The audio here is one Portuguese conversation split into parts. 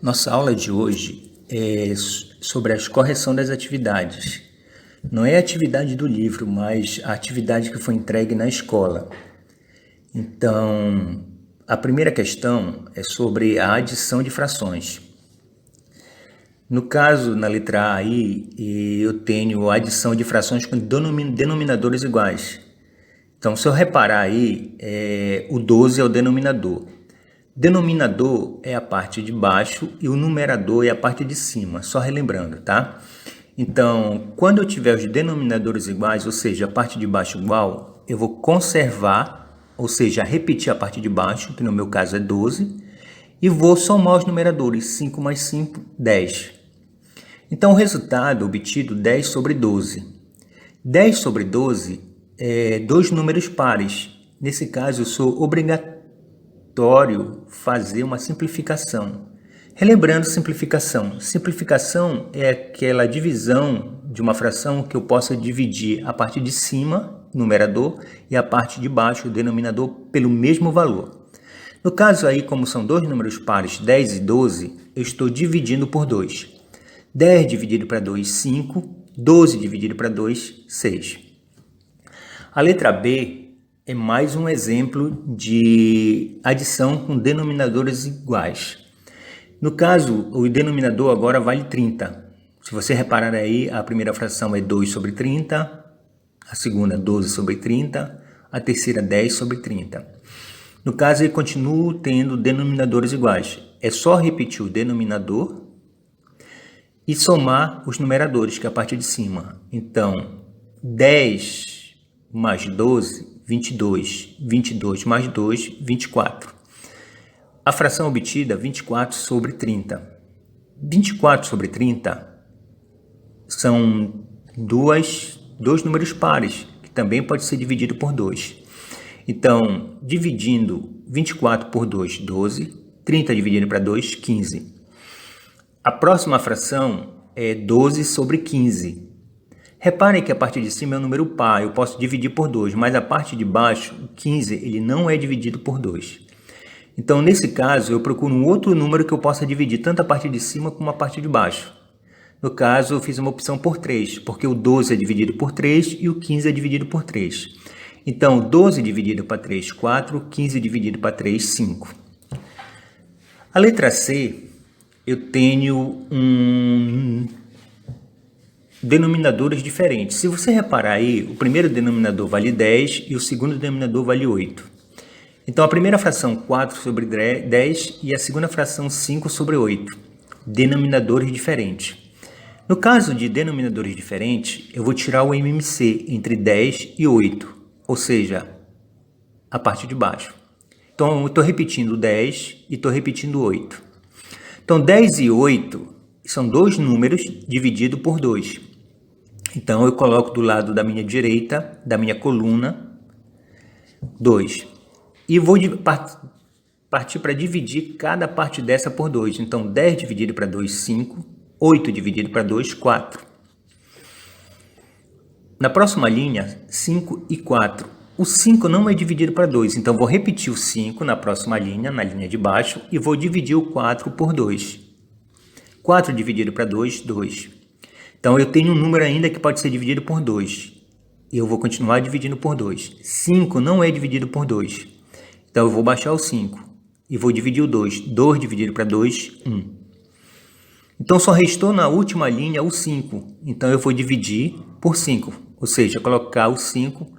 Nossa aula de hoje é sobre a correção das atividades. Não é a atividade do livro, mas a atividade que foi entregue na escola. Então, a primeira questão é sobre a adição de frações. No caso, na letra A aí, eu tenho a adição de frações com denominadores iguais. Então, se eu reparar aí, o 12 é o denominador. Denominador é a parte de baixo e o numerador é a parte de cima, só relembrando, tá? Então, quando eu tiver os denominadores iguais, ou seja, a parte de baixo igual, eu vou conservar, ou seja, repetir a parte de baixo, que no meu caso é 12, e vou somar os numeradores, 5 mais 5, 10. Então, o resultado obtido, 10 sobre 12. 10 sobre 12 é dois números pares. Nesse caso, eu sou obrigatório fazer uma simplificação. Relembrando simplificação. Simplificação é aquela divisão de uma fração que eu possa dividir a parte de cima, numerador, e a parte de baixo, o denominador, pelo mesmo valor. No caso aí, como são dois números pares, 10 e 12, eu estou dividindo por 2. 10 dividido para 2, 5. 12 dividido para 2, 6. A letra B é mais um exemplo de adição com denominadores iguais. No caso, o denominador agora vale 30. Se você reparar aí, a primeira fração é 2 sobre 30, a segunda 12 sobre 30, a terceira 10 sobre 30. No caso, eu continuo tendo denominadores iguais. É só repetir o denominador e somar os numeradores, que é a parte de cima. Então, 10 mais 12, 22. 22 mais 2, 24. A fração obtida, 24 sobre 30. 24 sobre 30 são dois números pares, que também pode ser dividido por 2. Então, dividindo 24 por 2, 12. 30 dividido para 2, 15. A próxima fração é 12 sobre 15. Reparem que a parte de cima é um número par, eu posso dividir por 2, mas a parte de baixo, o 15, ele não é dividido por 2. Então, nesse caso, eu procuro um outro número que eu possa dividir tanto a parte de cima como a parte de baixo. No caso, eu fiz uma opção por 3, porque o 12 é dividido por 3 e o 15 é dividido por 3. Então, 12 dividido para 3, 4, 15 dividido para 3, 5. A letra C, eu tenho denominadores diferentes. Se você reparar aí, o primeiro denominador vale 10 e o segundo denominador vale 8. Então, a primeira fração 4 sobre 10 e a segunda fração 5 sobre 8. Denominadores diferentes. No caso de denominadores diferentes, eu vou tirar o MMC entre 10 e 8, ou seja, a parte de baixo. Então, eu estou repetindo 10 e estou repetindo 8. Então, 10 e 8 são dois números divididos por 2. Então, eu coloco do lado da minha direita, da minha coluna, 2. E vou partir para dividir cada parte dessa por 2. Então, 10 dividido para 2, 5. 8 dividido para 2, 4. Na próxima linha, 5 e 4. O 5 não é dividido para 2, então vou repetir o 5 na próxima linha, na linha de baixo, e vou dividir o 4 por 2. 4 dividido para 2, 2. Então, eu tenho um número ainda que pode ser dividido por 2. E eu vou continuar dividindo por 2. 5 não é dividido por 2. Então, eu vou baixar o 5 e vou dividir o 2. 2 dividido para 2, 1. Então, só restou na última linha o 5. Então, eu vou dividir por 5, ou seja, colocar o 5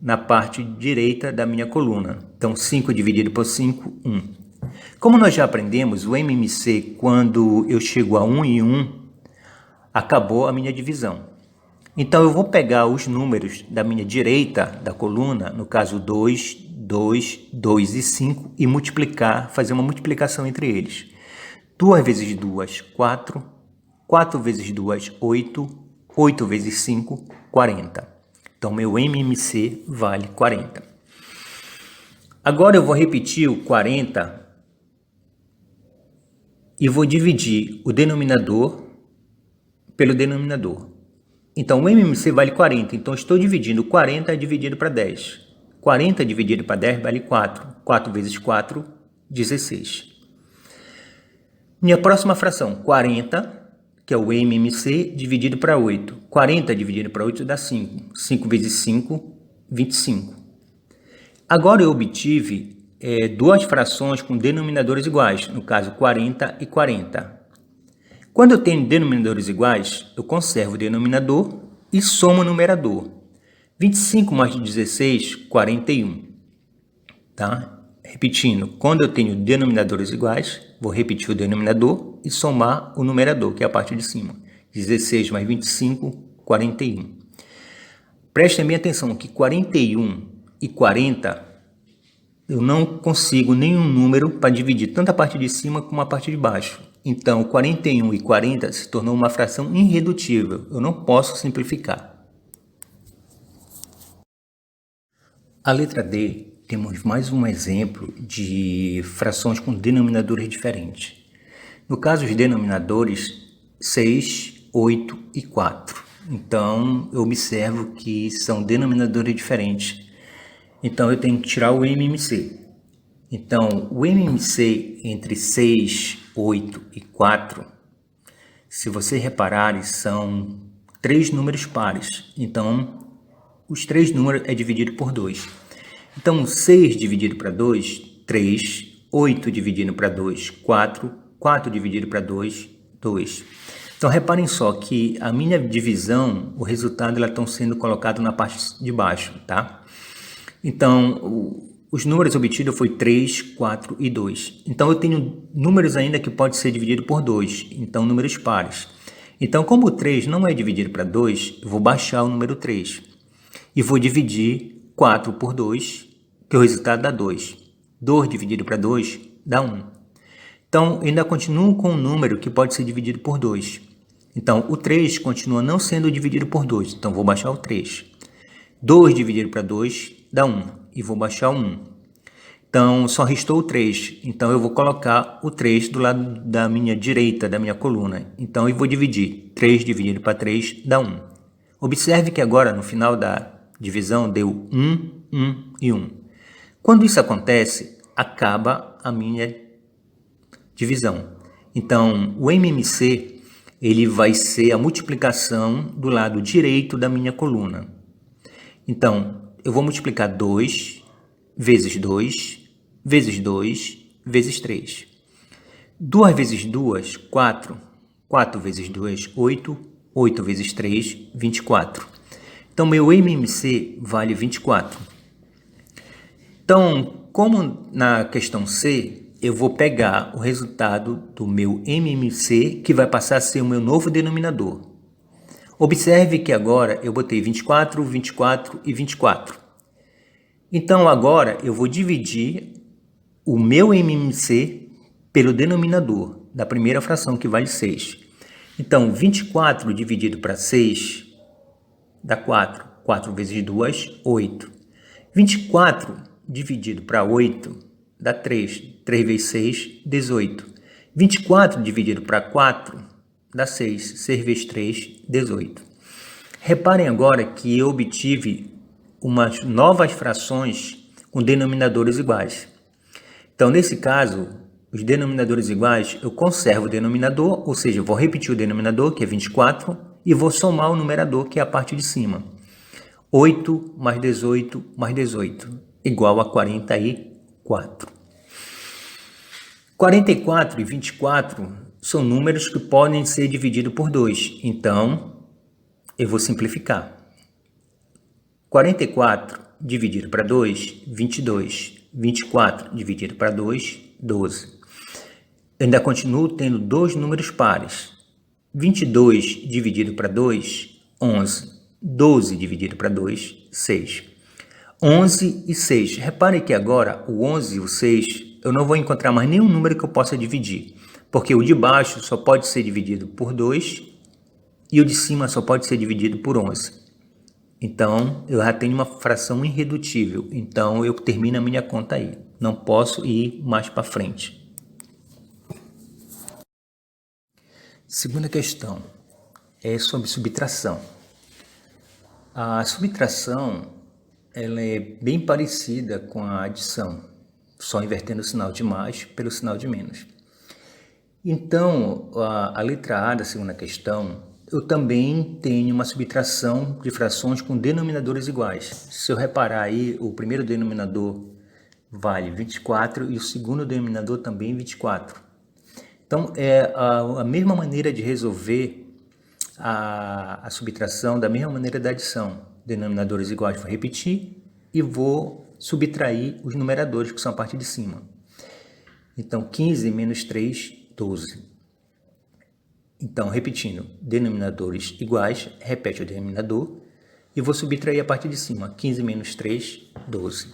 na parte direita da minha coluna. Então, 5 dividido por 5, 1. Como nós já aprendemos, o MMC, quando eu chego a 1 e 1, acabou a minha divisão. Então, eu vou pegar os números da minha direita da coluna, no caso 2, 2, 2 e 5, e multiplicar, fazer uma multiplicação entre eles. 2 vezes 2, 4. 4 vezes 2, 8. 8 vezes 5, 40. Então, meu MMC vale 40. Agora, eu vou repetir o 40 e vou dividir o denominador pelo denominador. Então, o MMC vale 40. Então, estou dividindo 40 dividido para 10. 40 dividido para 10 vale 4. 4 vezes 4, 16. Minha próxima fração, 40, que é o MMC, dividido para 8. 40 dividido para 8 dá 5. 5 vezes 5, 25. Agora eu obtive duas frações com denominadores iguais, no caso 40 e 40. Quando eu tenho denominadores iguais, eu conservo o denominador e somo o numerador. 25 mais 16, 41. Tá? Repetindo, quando eu tenho denominadores iguais, vou repetir o denominador e somar o numerador, que é a parte de cima. 16 mais 25, 41. Prestem bem atenção que 41 e 40, eu não consigo nenhum número para dividir tanto a parte de cima como a parte de baixo. Então, 41 e 40 se tornou uma fração irredutível. Eu não posso simplificar. A letra D, temos mais um exemplo de frações com denominadores diferentes. No caso, os denominadores 6, 8 e 4. Então, eu observo que são denominadores diferentes. Então, eu tenho que tirar o MMC. Então, o MMC entre 6, 8 e 4, se vocês repararem, são 3 números pares. Então, os 3 números é dividido por 2. Então, 6 dividido para 2, 3. 8 dividido para 2, 4. 4 dividido para 2, 2. Então, reparem só que a minha divisão, o resultado, elas estão sendo colocados na parte de baixo, tá? Então, os números obtidos foi 3, 4 e 2. Então, eu tenho números ainda que pode ser dividido por 2. Então, números pares. Então, como o 3 não é dividido para 2, eu vou baixar o número 3. E vou dividir 4 por 2, que o resultado dá 2. 2 dividido para 2 dá 1. Então, ainda continuo com um número que pode ser dividido por 2. Então, o 3 continua não sendo dividido por 2. Então, vou baixar o 3. 2 dividido para 2 dá 1. E vou baixar o 1. Então, só restou o 3. Então, eu vou colocar o 3 do lado da minha direita, da minha coluna. Então, eu vou dividir. 3 dividido para 3 dá 1. Observe que agora, no final da divisão, deu 1, 1 e 1. Quando isso acontece, acaba a minha divisão. Então, o MMC, ele vai ser a multiplicação do lado direito da minha coluna. Então, eu vou multiplicar 2 vezes 2, vezes 2, vezes 3. 2 vezes 2, 4. 4 vezes 2, 8. 8 vezes 3, 24. Então, meu MMC vale 24. Então, como na questão C, eu vou pegar o resultado do meu MMC, que vai passar a ser o meu novo denominador. Observe que agora eu botei 24, 24 e 24. Então, agora eu vou dividir o meu MMC pelo denominador da primeira fração, que vale 6. Então, 24 dividido para 6 dá 4. 4 vezes 2, 8. 24 dividido para 8 dá 3. 3 vezes 6, 18. 24 dividido para 4 dá 6. 6 vezes 3, 18. Reparem agora que eu obtive umas novas frações com denominadores iguais. Então, nesse caso, os denominadores iguais, eu conservo o denominador, ou seja, eu vou repetir o denominador, que é 24, e vou somar o numerador, que é a parte de cima. 8 mais 18 mais 18, igual a 44. 44 e 24 são números que podem ser divididos por 2. Então, eu vou simplificar. 44 dividido para 2, 22. 24 dividido para 2, 12. Eu ainda continuo tendo dois números pares. 22 dividido para 2, 11. 12 dividido para 2, 6. 11 e 6. Repare que agora o 11 e o 6, eu não vou encontrar mais nenhum número que eu possa dividir. Porque o de baixo só pode ser dividido por 2 e o de cima só pode ser dividido por 11. Então, eu já tenho uma fração irredutível. Então, eu termino a minha conta aí. Não posso ir mais para frente. Segunda questão é sobre subtração. A subtração ela é bem parecida com a adição, só invertendo o sinal de mais pelo sinal de menos. Então, a letra A da segunda questão, eu também tenho uma subtração de frações com denominadores iguais. Se eu reparar aí, o primeiro denominador vale 24 e o segundo denominador também 24. Então, é a mesma maneira de resolver a subtração, da mesma maneira da adição. Denominadores iguais, vou repetir e vou subtrair os numeradores, que são a parte de cima. Então, 15 menos 3, 12. Então, repetindo, denominadores iguais, repete o denominador e vou subtrair a parte de cima. 15 menos 3, 12.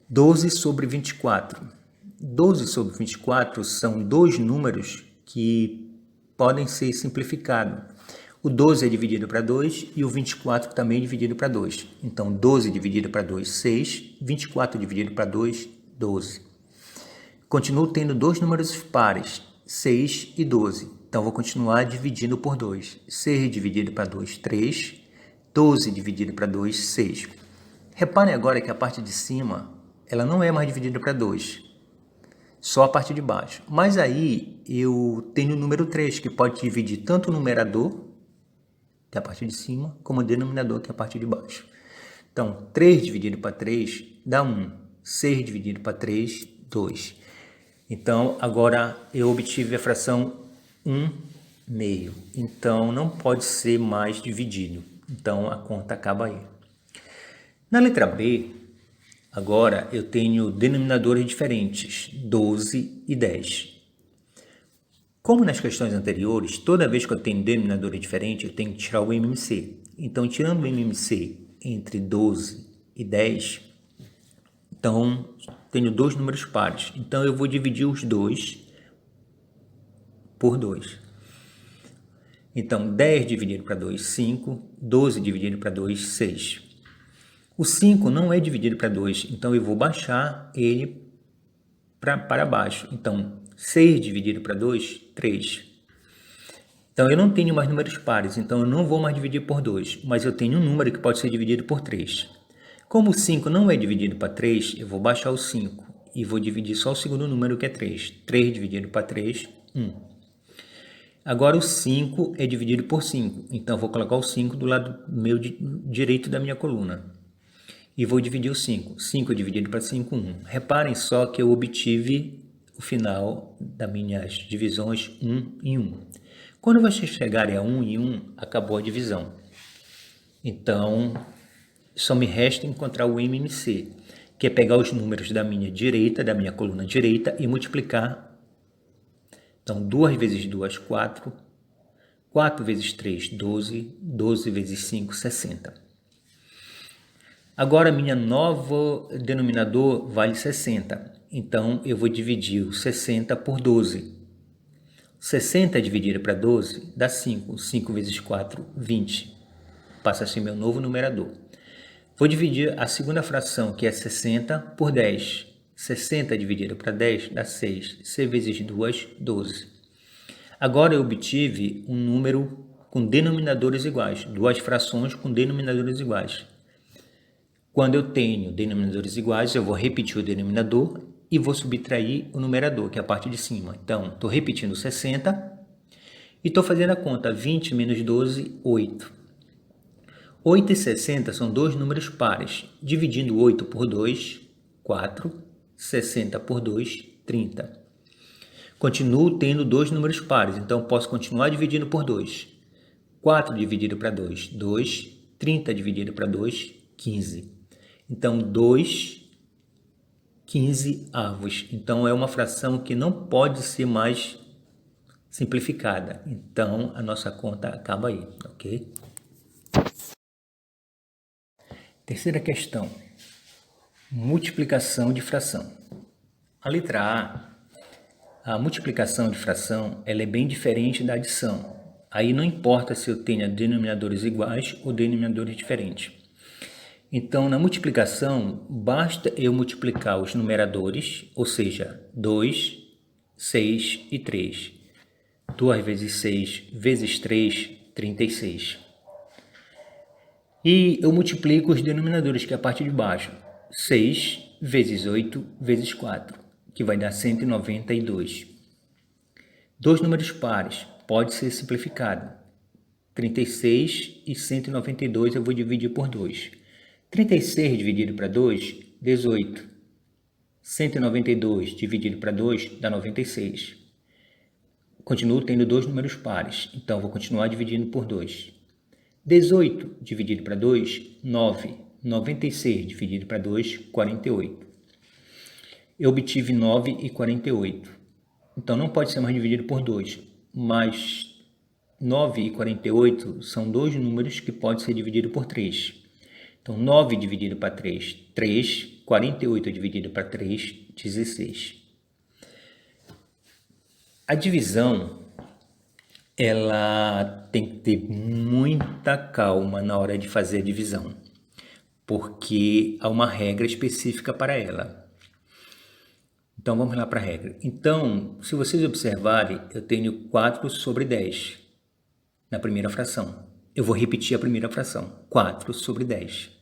12 sobre 24. 12 sobre 24 são dois números que podem ser simplificados. O 12 é dividido para 2 e o 24 também é dividido para 2. Então, 12 dividido para 2, 6. 24 dividido para 2, 12. Continuo tendo dois números pares, 6 e 12. Então, vou continuar dividindo por 2. 6 dividido para 2, 3. 12 dividido para 2, 6. Reparem agora que a parte de cima ela não é mais dividida para 2. Só a parte de baixo. Mas aí eu tenho o número 3, que pode dividir tanto o numerador, que é a parte de cima, como o denominador, que é a parte de baixo. Então, 3 dividido para 3 dá 1. 6 dividido para 3, 2. Então, agora eu obtive a fração 1/2. Então, não pode ser mais dividido. Então, a conta acaba aí. Na letra B, agora eu tenho denominadores diferentes, 12 e 10. Como nas questões anteriores, toda vez que eu tenho denominador diferente, eu tenho que tirar o MMC. Então, tirando o MMC entre 12 e 10, então, tenho dois números pares. Então, eu vou dividir os dois por 2. Então, 10 dividido para 2, 5. 12 dividido para 2, 6. O 5 não é dividido para 2, então eu vou baixar ele para baixo. Então, 6 dividido para 2, 3. Então, eu não tenho mais números pares, então eu não vou mais dividir por 2, mas eu tenho um número que pode ser dividido por 3. Como o 5 não é dividido para 3, eu vou baixar o 5 e vou dividir só o segundo número, que é 3. 3 dividido para 3, 1. Agora o 5 é dividido por 5, então eu vou colocar o 5 do lado direito da minha coluna. E vou dividir o 5. 5 dividido para 5, 1. Reparem só que eu obtive o final das minhas divisões 1 em 1. Quando vocês chegarem a 1 em 1, acabou a divisão. Então, só me resta encontrar o MMC, que é pegar os números da minha direita, da minha coluna direita, e multiplicar. Então, 2 vezes 2, 4. 4 vezes 3, 12. 12 vezes 5, 60. Agora, minha nova denominador vale 60. Então, eu vou dividir o 60 por 12. 60 dividido para 12 dá 5. 5 vezes 4, 20. Passa a ser meu novo numerador. Vou dividir a segunda fração, que é 60, por 10. 60 dividido para 10 dá 6. 6 vezes 2, 12. Agora eu obtive um número com denominadores iguais. Duas frações com denominadores iguais. Quando eu tenho denominadores iguais, eu vou repetir o denominador e vou subtrair o numerador, que é a parte de cima. Então, estou repetindo 60 e estou fazendo a conta. 20 menos 12, 8. 8 e 60 são dois números pares. Dividindo 8 por 2, 4. 60 por 2, 30. Continuo tendo dois números pares, então posso continuar dividindo por 2. 4 dividido para 2, 2. 30 dividido para 2, 15. Então, 2 15avos. Então, é uma fração que não pode ser mais simplificada. Então, a nossa conta acaba aí, ok? Terceira questão. Multiplicação de fração. A letra A multiplicação de fração, ela é bem diferente da adição. Aí não importa se eu tenha denominadores iguais ou denominadores diferentes. Então, na multiplicação, basta eu multiplicar os numeradores, ou seja, 2, 6 e 3. 2 vezes 6 vezes 3, 36. E eu multiplico os denominadores, que é a parte de baixo. 6 vezes 8 vezes 4, que vai dar 192. Dois números pares, pode ser simplificado. 36 e 192 eu vou dividir por 2. 36 dividido para 2, 18. 192 dividido para 2 dá 96. Continuo tendo dois números pares, então vou continuar dividindo por 2. 18 dividido para 2, 9. 96 dividido para 2, 48. Eu obtive 9 e 48. Então não pode ser mais dividido por 2, mas 9 e 48 são dois números que podem ser divididos por 3. Então 9 dividido para 3, 3. 48 dividido para 3, 16. A divisão, ela tem que ter muita calma na hora de fazer a divisão, porque há uma regra específica para ela. Então vamos lá para a regra. Então, se vocês observarem, eu tenho 4 sobre 10 na primeira fração. Eu vou repetir a primeira fração, 4 sobre 10.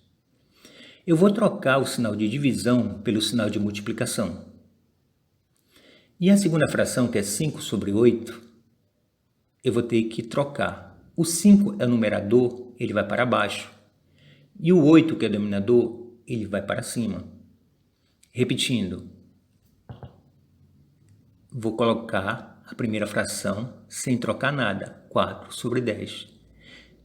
Eu vou trocar o sinal de divisão pelo sinal de multiplicação. E a segunda fração, que é 5 sobre 8, eu vou ter que trocar. O 5 é o numerador, ele vai para baixo. E o 8, que é o denominador, ele vai para cima. Repetindo, vou colocar a primeira fração sem trocar nada, 4 sobre 10.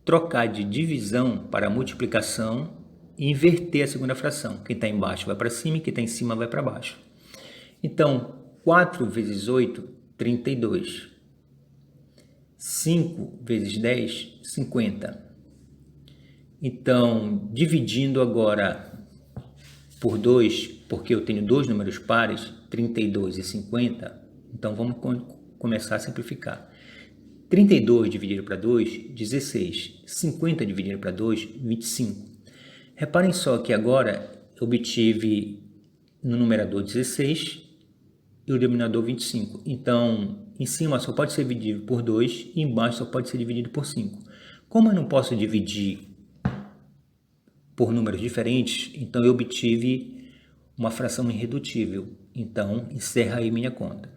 Trocar de divisão para multiplicação e inverter a segunda fração. Quem está embaixo vai para cima e quem está em cima vai para baixo. Então, 4 vezes 8, 32. 5 vezes 10, 50. Então, dividindo agora por 2, porque eu tenho dois números pares, 32 e 50, então vamos começar a simplificar. 32 dividido para 2, 16. 50 dividido para 2, 25. Reparem só que agora eu obtive no numerador 16 e o denominador 25. Então, em cima só pode ser dividido por 2 e embaixo só pode ser dividido por 5. Como eu não posso dividir por números diferentes, então eu obtive uma fração irredutível. Então, encerra aí minha conta.